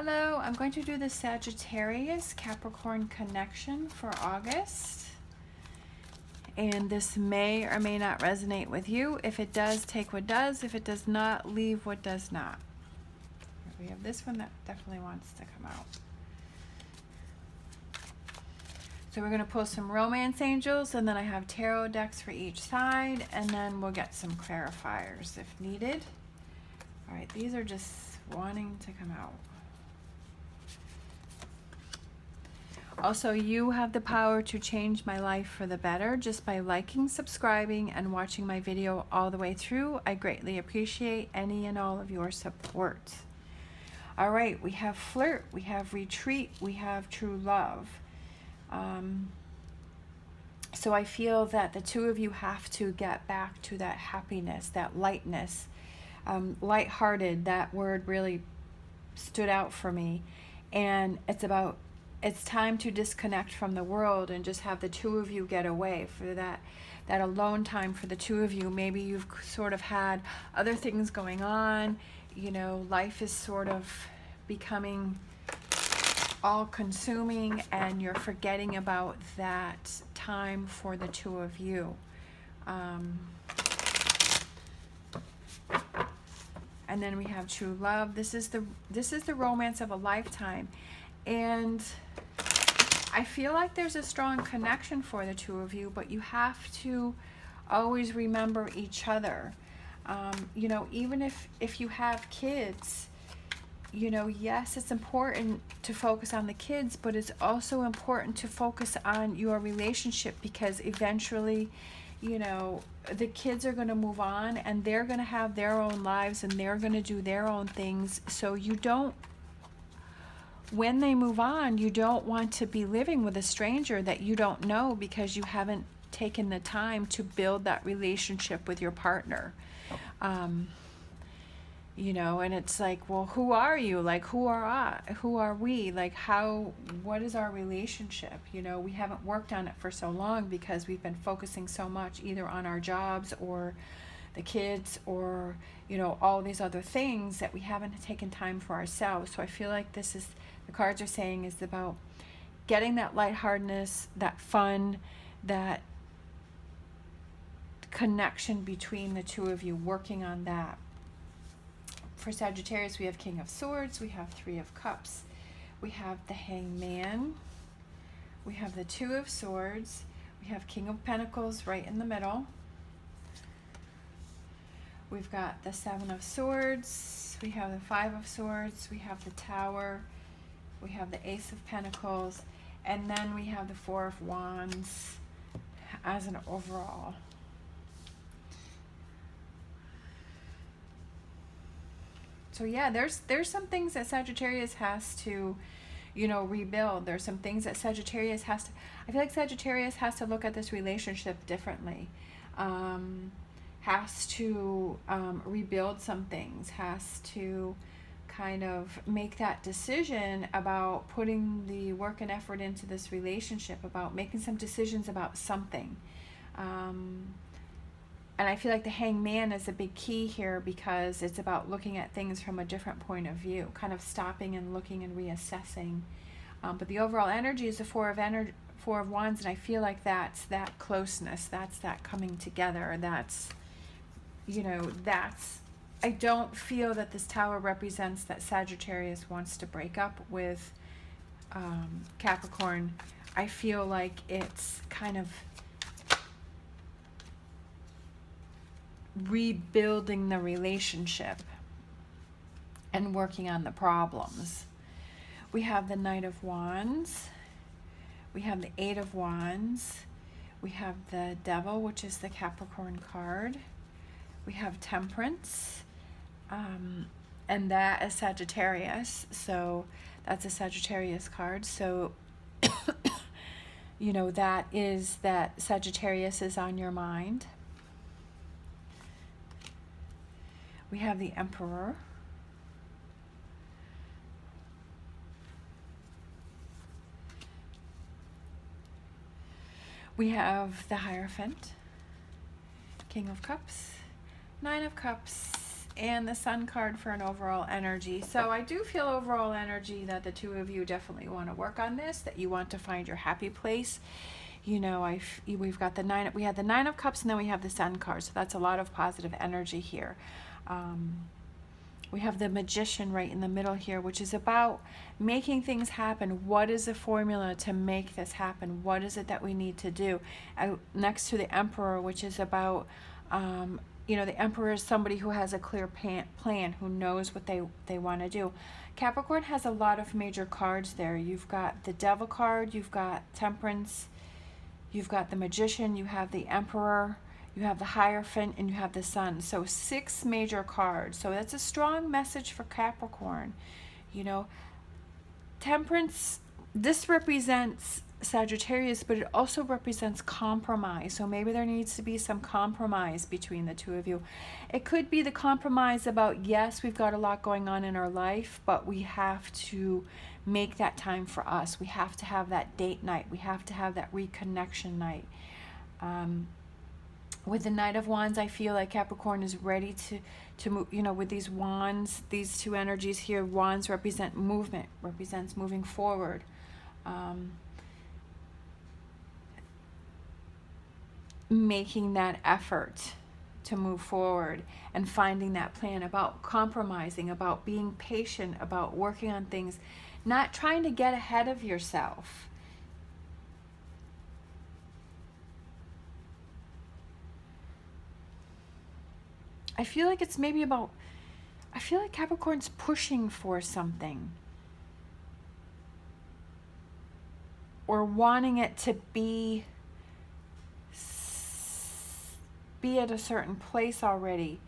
Hello, I'm going to do the Sagittarius Capricorn connection for August. And this may or may not resonate with you. If it does, take what does. If it does not, leave what does not. We have this one that definitely wants to come out. So we're going to pull some romance angels, and then I have tarot decks for each side, and then we'll get some clarifiers if needed. All right, these are just wanting to come out. Also, you have the power to change my life for the better just by liking, subscribing, and watching my video all the way through. I greatly appreciate any and all of your support. All right, we have flirt, we have retreat, we have true love. So I feel that the two of you have to get back to that happiness, that lightness, lighthearted. That word really stood out for me. And it's time to disconnect from the world and just have the two of you get away for that alone time for the two of you. Maybe you've sort of had other things going on. You know, life is sort of becoming all-consuming, and you're forgetting about that time for the two of you. And then we have true love. This is the romance of a lifetime. And I feel like there's a strong connection for the two of you, but you have to always remember each other. You know, even if you have kids, you know, yes, it's important to focus on the kids, but it's also important to focus on your relationship, because eventually, you know, the kids are going to move on and they're going to have their own lives and they're going to do their own things. So you don't, when they move on, you don't want to be living with a stranger that you don't know, because you haven't taken the time to build that relationship with your partner. You know, and it's like, well, who are you? Like, who are we? Like, what is our relationship? You know, we haven't worked on it for so long because we've been focusing so much either on our jobs or the kids or, you know, all these other things that we haven't taken time for ourselves. So I feel like the cards are saying is about getting that lightheartedness, that fun, that connection between the two of you, working on that. For Sagittarius, we have King of Swords, we have Three of Cups, we have the Hangman, we have the Two of Swords, we have King of Pentacles right in the middle. We've got the Seven of Swords, we have the Five of Swords, we have the Tower, we have the Ace of Pentacles, and then we have the Four of Wands as an overall. So yeah, there's some things that Sagittarius has to, you know, rebuild. There's some things that Sagittarius has to, I feel like Sagittarius has to look at this relationship differently. Has to rebuild some things, has to kind of make that decision about putting the work and effort into this relationship, about making some decisions about something. And I feel like the Hangman is a big key here, because it's about looking at things from a different point of view, kind of stopping and looking and reassessing. But the overall energy is the Four of Wands, and I feel like that's that closeness, that's that coming together, that's, you know, I don't feel that this Tower represents that Sagittarius wants to break up with Capricorn. I feel like it's kind of rebuilding the relationship and working on the problems. We have the Knight of Wands, we have the Eight of Wands, we have the Devil, which is the Capricorn card, we have Temperance, and that is Sagittarius, so that's a Sagittarius card. So you know, that is that Sagittarius is on your mind. We have the Emperor. We have the Hierophant, King of Cups, Nine of Cups, and the Sun card for an overall energy. So I do feel overall energy that the two of you definitely want to work on this, that you want to find your happy place. You know, we've got the we had the Nine of Cups, and then we have the Sun card. So that's a lot of positive energy here. We have the Magician right in the middle here, which is about making things happen. What is the formula to make this happen? What is it that we need to do? Next to the Emperor, which is about, you know, the Emperor is somebody who has a clear plan, who knows what they want to do. Capricorn has a lot of major cards there. You've got the Devil card, you've got Temperance, you've got the Magician, you have the Emperor, you have the Hierophant, and you have the Sun. So 6 major cards. So that's a strong message for Capricorn. You know, Temperance, this represents Sagittarius, but it also represents compromise. So maybe there needs to be some compromise between the two of you. It could be the compromise about, yes, we've got a lot going on in our life, but we have to make that time for us. We have to have that date night. We have to have that reconnection night. With the Knight of Wands, I feel like Capricorn is ready to move, you know, with these wands, these two energies here. Wands represent movement, represents moving forward. Making that effort to move forward and finding that plan, about compromising, about being patient, about working on things, not trying to get ahead of yourself. I feel like it's maybe about, I feel like Capricorn's pushing for something, or wanting it to be at a certain place already,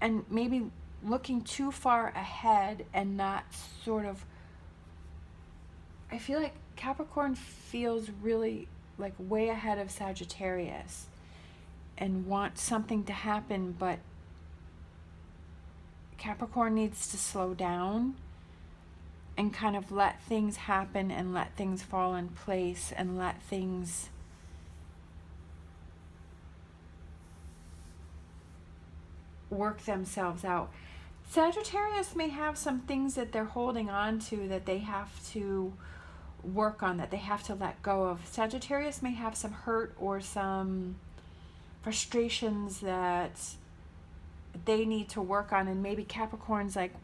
and maybe looking too far ahead and not sort of, I feel like Capricorn feels really like way ahead of Sagittarius and wants something to happen, but Capricorn needs to slow down and kind of let things happen and let things fall in place and let things work themselves out. Sagittarius may have some things that they're holding on to that they have to work on, that they have to let go of. Sagittarius may have some hurt or some frustrations that they need to work on, and maybe Capricorn's like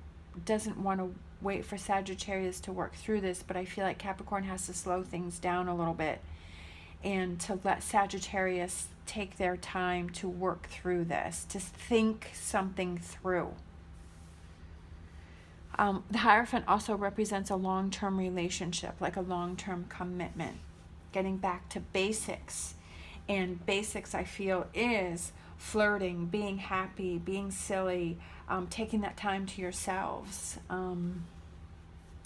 doesn't want to wait for Sagittarius to work through this, but I feel like Capricorn has to slow things down a little bit and to let Sagittarius take their time to work through this, to think something through. The Hierophant also represents a long-term relationship, like a long-term commitment, getting back to basics. And basics, I feel, is flirting, being happy, being silly, taking that time to yourselves,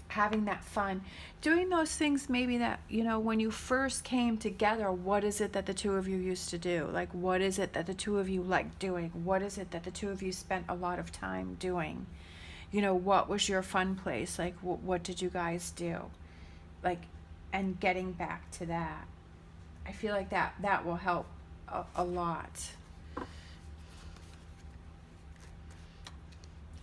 having that fun, doing those things maybe that, you know, when you first came together, what is it that the two of you used to do? Like, what is it that the two of you liked doing? What is it that the two of you spent a lot of time doing? You know, what was your fun place? Like, what did you guys do? Like, and getting back to that. I feel like that will help a lot.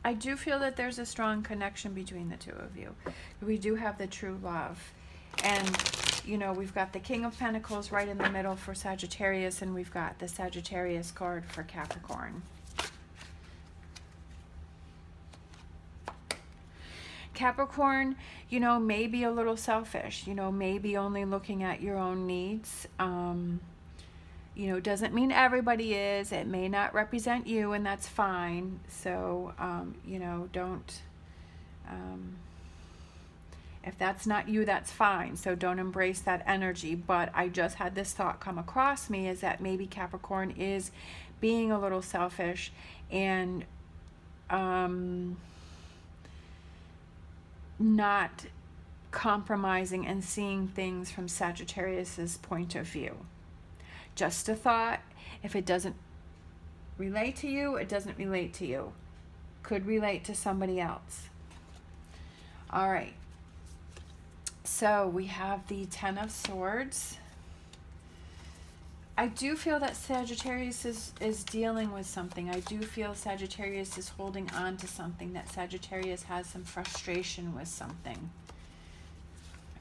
I do feel that there's a strong connection between the two of you. We do have the true love. And, you know, we've got the King of Pentacles right in the middle for Sagittarius, and we've got the Sagittarius card for Capricorn. Capricorn, you know, may be a little selfish, you know, maybe only looking at your own needs. You know, doesn't mean everybody is. It may not represent you, and that's fine. So, you know, don't, if that's not you, that's fine. So don't embrace that energy. But I just had this thought come across me, is that maybe Capricorn is being a little selfish and, not compromising and seeing things from Sagittarius's point of view. Just a thought. If it doesn't relate to you, it doesn't relate to you. Could relate to somebody else. All right. So we have the Ten of Swords. I do feel that Sagittarius is dealing with something. I do feel Sagittarius is holding on to something, that Sagittarius has some frustration with something.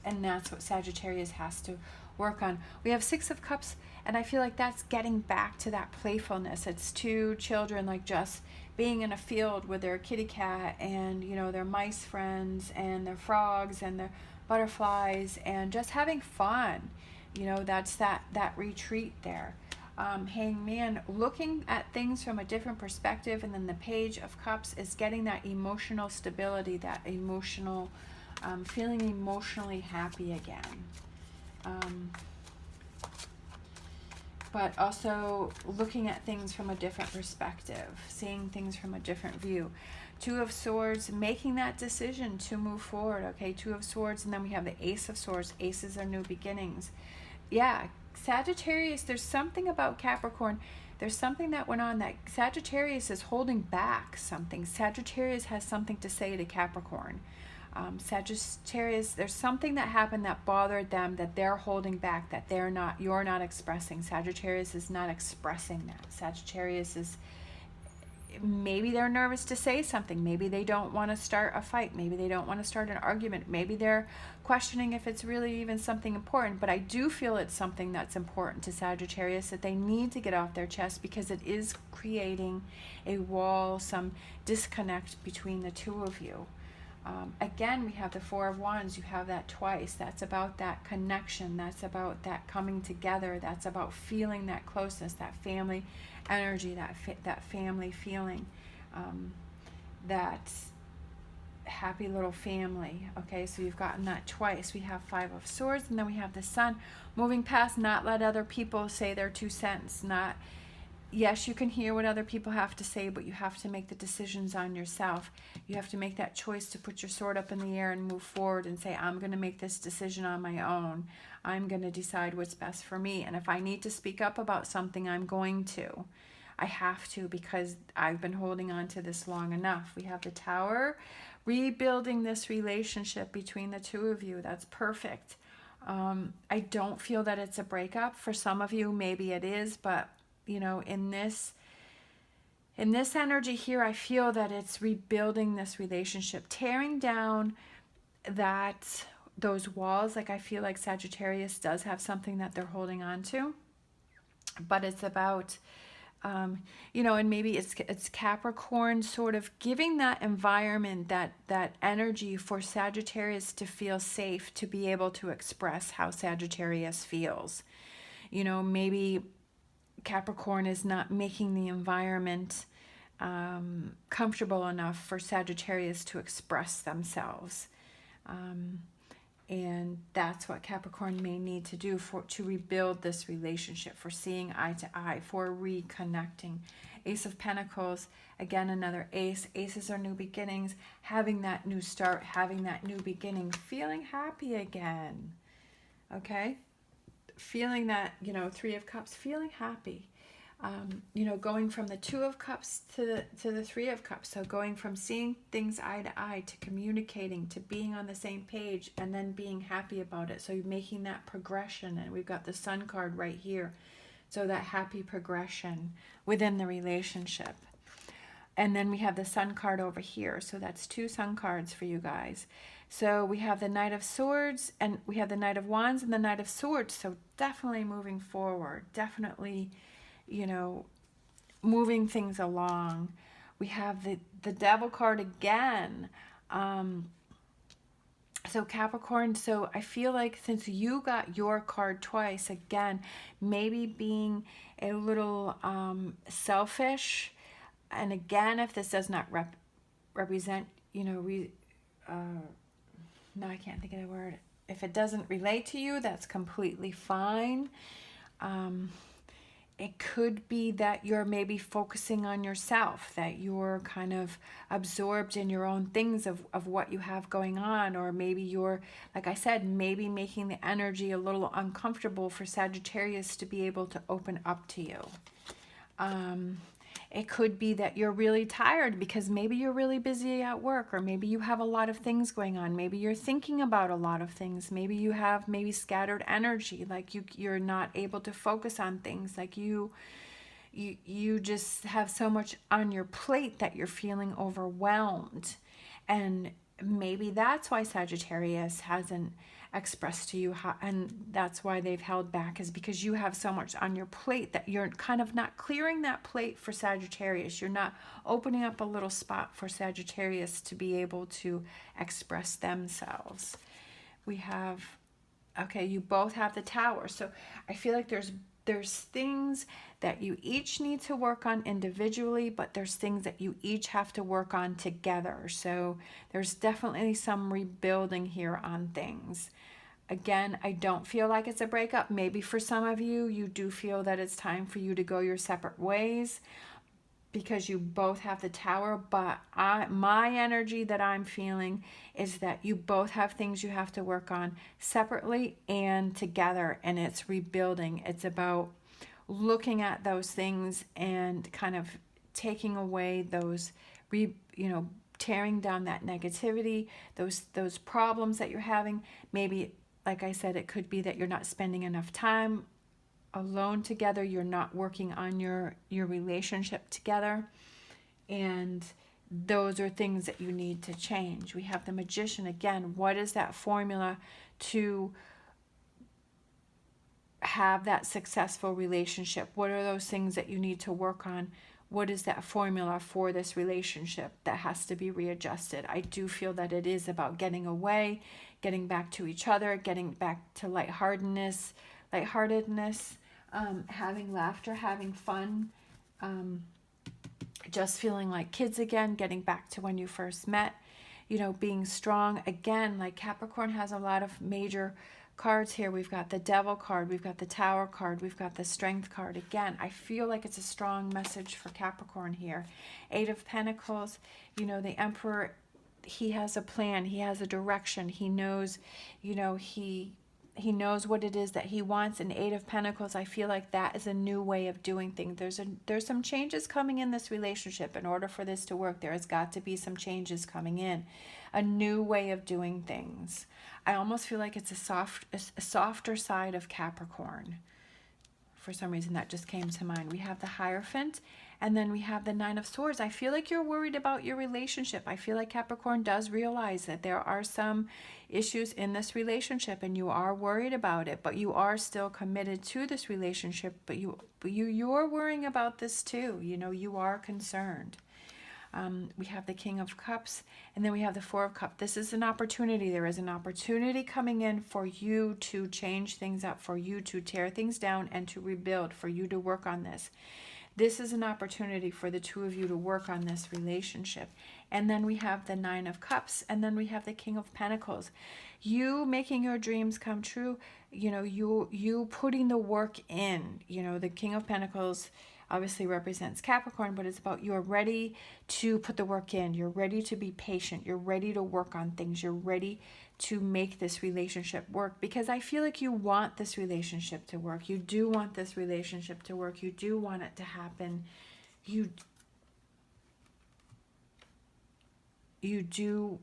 And that's what Sagittarius has to work on. We have Six of Cups, and I feel like that's getting back to that playfulness. It's two children like just being in a field with their kitty cat and, you know, their mice friends and their frogs and their butterflies and just having fun. You know, that's that retreat there. Hangman, looking at things from a different perspective, and then the Page of Cups is getting that emotional stability, that emotional, feeling emotionally happy again. But also looking at things from a different perspective, seeing things from a different view. Two of Swords, making that decision to move forward, okay? Two of Swords, and then we have the Ace of Swords. Aces are new beginnings. Yeah, Sagittarius, there's something about Capricorn. There's something that went on that Sagittarius is holding back something. Sagittarius has something to say to Capricorn. Sagittarius, there's something that happened that bothered them, that they're holding back, that you're not expressing. Sagittarius is not expressing that. Sagittarius is, maybe they're nervous to say something. Maybe they don't want to start a fight. Maybe they don't want to start an argument. Maybe they're questioning if it's really even something important. But I do feel it's something that's important to Sagittarius that they need to get off their chest, because it is creating a wall, some disconnect between the two of you. Again, we have the Four of Wands. You have that twice. That's about that connection. That's about that coming together. That's about feeling that closeness, that family energy, that family feeling, that happy little family. Okay, so you've gotten that twice. We have Five of Swords, and then we have the Sun. Moving past, not let other people say their 2 cents. Not, yes, you can hear what other people have to say, but you have to make the decisions on yourself. You have to make that choice to put your sword up in the air and move forward and say, I'm going to make this decision on my own. I'm going to decide what's best for me. And if I need to speak up about something, I'm going to. I have to, because I've been holding on to this long enough. We have the Tower, rebuilding this relationship between the two of you. That's perfect. I don't feel that it's a breakup. For some of you, maybe it is, but you know, in this energy here, I feel that it's rebuilding this relationship, tearing down those walls. Like, I feel like Sagittarius does have something that they're holding on to, but it's about, you know, and maybe it's Capricorn sort of giving that environment, that energy for Sagittarius to feel safe, to be able to express how Sagittarius feels. You know, maybe Capricorn is not making the environment comfortable enough for Sagittarius to express themselves. And that's what Capricorn may need to do to rebuild this relationship, for seeing eye to eye, for reconnecting. Ace of Pentacles, again, another ace. Aces are new beginnings, having that new start, having that new beginning, feeling happy again. Okay? Feeling that, you know, Three of Cups, feeling happy. You know, going from the Two of Cups to the Three of Cups. So going from seeing things eye to eye to communicating to being on the same page and then being happy about it. So you're making that progression, and we've got the Sun card right here. So that happy progression within the relationship. And then we have the Sun card over here. So that's 2 Sun cards for you guys. So we have the Knight of Swords, and we have the Knight of Wands and the Knight of Swords. So definitely moving forward. Definitely, you know, moving things along. We have the Devil card again. So Capricorn, so I feel like since you got your card twice, again, maybe being a little selfish. And again, if this does not represent, you know, no, I can't think of the word. If it doesn't relate to you, that's completely fine. It could be that you're maybe focusing on yourself, that you're kind of absorbed in your own things of what you have going on, or maybe you're, like I said, maybe making the energy a little uncomfortable for Sagittarius to be able to open up to you. It could be that you're really tired because maybe you're really busy at work, or maybe you have a lot of things going on. Maybe you're thinking about a lot of things. Maybe you have scattered energy, like you're not able to focus on things, like you just have so much on your plate that you're feeling overwhelmed. And maybe that's why Sagittarius hasn't expressed to you how, and that's why they've held back, is because you have so much on your plate that you're kind of not clearing that plate for Sagittarius. You're not opening up a little spot for Sagittarius to be able to express themselves. We have, okay, you both have the Tower. So I feel like there's things that you each need to work on individually, but there's things that you each have to work on together. So there's definitely some rebuilding here on things. Again, I don't feel like it's a breakup. Maybe for some of you, you do feel that it's time for you to go your separate ways because you both have the Tower, but my energy that I'm feeling is that you both have things you have to work on separately and together, and it's rebuilding. It's about looking at those things and kind of taking away those, tearing down that negativity, those problems that you're having. Maybe, like I said, it could be that you're not spending enough time alone together. You're not working on your relationship together, and those are things that you need to change. We have the Magician again. What is that formula to have that successful relationship? What are those things that you need to work on? What is that formula for this relationship that has to be readjusted? I do feel that it is about getting away, getting back to each other, getting back to lightheartedness, having laughter, having fun, just feeling like kids again, getting back to when you first met, being strong again. Like Capricorn has a lot of major cards here. We've got the Devil card, we've got the Tower card, we've got the Strength card. Again, I feel like it's a strong message for Capricorn here. Eight of Pentacles, the Emperor, he has a plan, he has a direction, he knows, he knows what it is that he wants. And Eight of Pentacles, I feel like that is a new way of doing things. There's some changes coming in this relationship. In order for this to work, there has got to be some changes coming in. A new way of doing things. I almost feel like it's a softer side of Capricorn. For some reason, that just came to mind. We have the Hierophant, and then we have the Nine of Swords. I feel like you're worried about your relationship. I feel like Capricorn does realize that there are some issues in this relationship, and you are worried about it, but you are still committed to this relationship. But you're worrying about this too. You are concerned. We have the King of Cups, and then we have the Four of Cups. This is an opportunity. There is an opportunity coming in for you to change things up, for you to tear things down and to rebuild, for you to work on this. This is an opportunity for the two of you to work on this relationship. And then we have the Nine of Cups, and then we have the King of Pentacles. You making your dreams come true, you putting the work in. The King of Pentacles obviously represents Capricorn, but it's about you're ready to put the work in. You're ready to be patient. You're ready to work on things. You're ready to make this relationship work, because I feel like you want this relationship to work. You do want this relationship to work. You do want it to happen. You do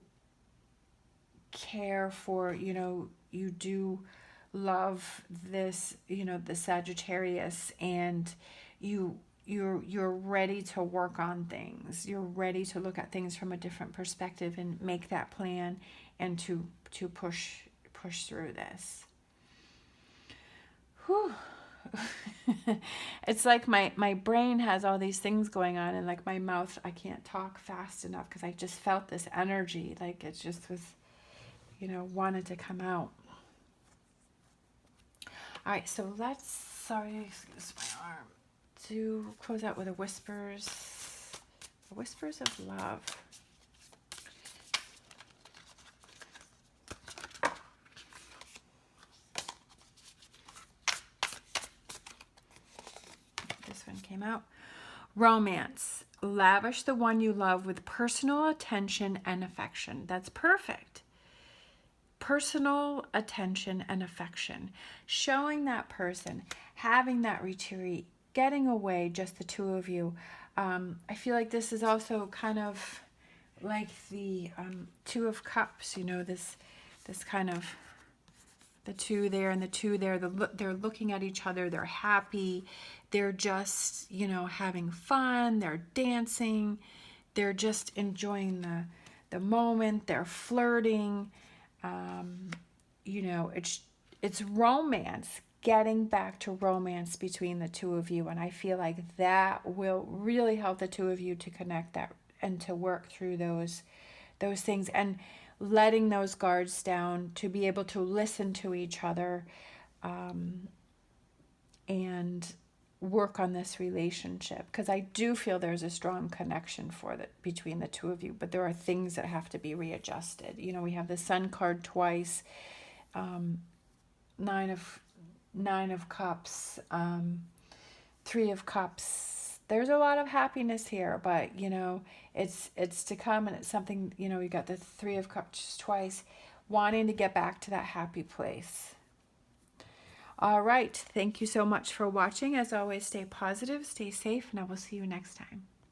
care for, you do love this, the Sagittarius, and you're ready to work on things. You're ready to look at things from a different perspective and make that plan and to push through this. Whew. It's like my brain has all these things going on, and like my mouth, I can't talk fast enough because I just felt this energy, like it just was, wanted to come out. All right, so sorry, excuse my arm, to close out with the whispers of love. This one came out. Romance. Lavish the one you love with personal attention and affection. That's perfect. Personal attention and affection. Showing that person, having that retreat, getting away, just the two of you. I feel like this is also kind of like the Two of Cups, you know, this kind of the two there and the two there. They're looking at each other. They're happy. They're just, you know, having fun. They're dancing. They're just enjoying the moment. They're flirting. You know, it's romance, getting back to romance between the two of you. And I feel like that will really help the two of you to connect that and to work through those things, and letting those guards down to be able to listen to each other, and work on this relationship, because I do feel there's a strong connection between the two of you, but there are things that have to be readjusted. You know, we have the Sun card twice, nine of Cups, Three of Cups. There's a lot of happiness here, but you know, it's to come, and it's something, you know, you got the Three of Cups twice, wanting to get back to that happy place. All right, thank you so much for watching. As always, stay positive, stay safe, and I will see you next time.